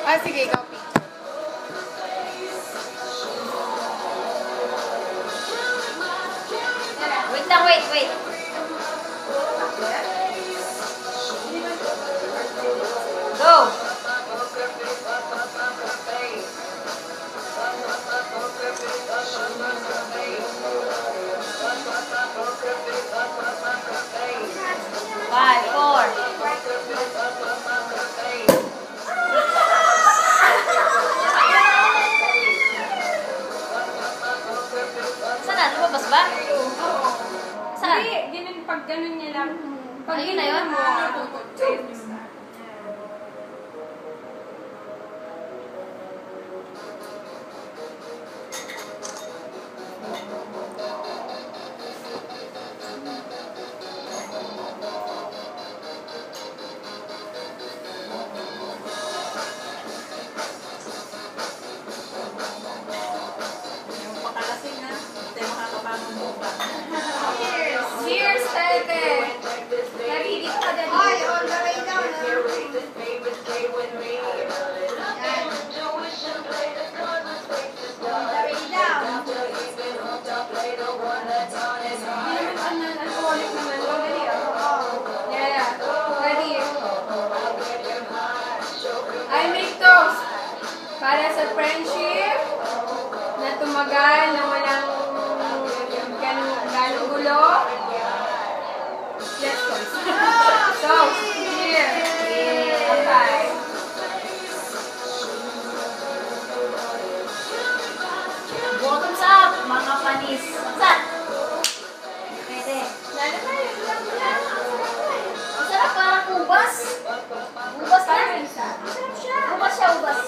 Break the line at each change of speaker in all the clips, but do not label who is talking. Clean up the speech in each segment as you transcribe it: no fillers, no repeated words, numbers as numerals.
Ah, sige, copy.
Wait lang, wait. Go! Five, four. Saan na? Lumabas ba? Saan?
Hindi, ganun, pag ganun niya lang. Pag
Ayun na yun?
Cheers, Tete! Narinig ka din.
Ay, all the way down. All the way down.
Hindi naman alcoholic naman. Ready, Yeah. Ready? I make toast para sa friendship na tumagal na walang ganong gulo. Let's toast. Toast. Here. Okay.
Bottoms up, mga panis. Saan? Pwede.
Lalo na yun.
Ang sarap, parang ubas. Ubas na.
Sarap siya.
Ubas siya, ubas.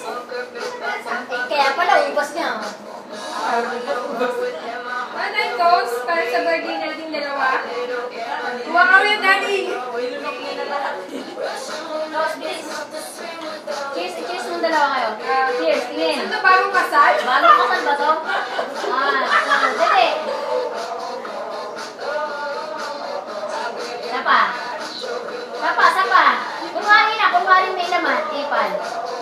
Eh, kaya pala, ubas niya.
Anay toast para sa birthday natin dalawa. Kuha kami, Daddy.
Tapos, bilis. Cheers mong dalawa kayo. Cheers, tingin.
Ito bagong kasal?
Bagong kasal ba to? Dali. Sapa. Kunwari may laman. Ipal.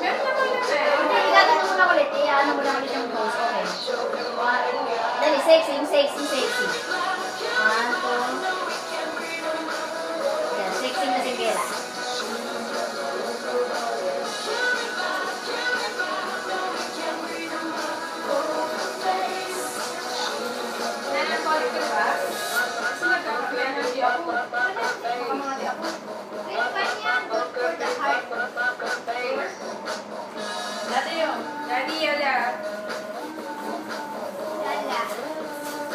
Meron naman na
Hindi, igagano mo na ulit. Ano mo na ulit yung toast. Okay. Dali, sexy. One, two. Yan, sexy na si Bella.
Nalakot ka ba? Kasi nagkakapian ng di ako. Baka mga di ako. Daddy, yala.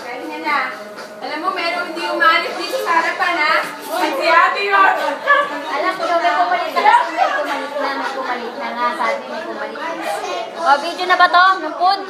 Kain na na. Alam mo, meron hindi umalis dito sa harapan, ha? Ay, si ate yun.
Alam ko daw, may pumalit na. May pumalit na nga. Sabi may pumalit na. O, video na ba to? Ng food?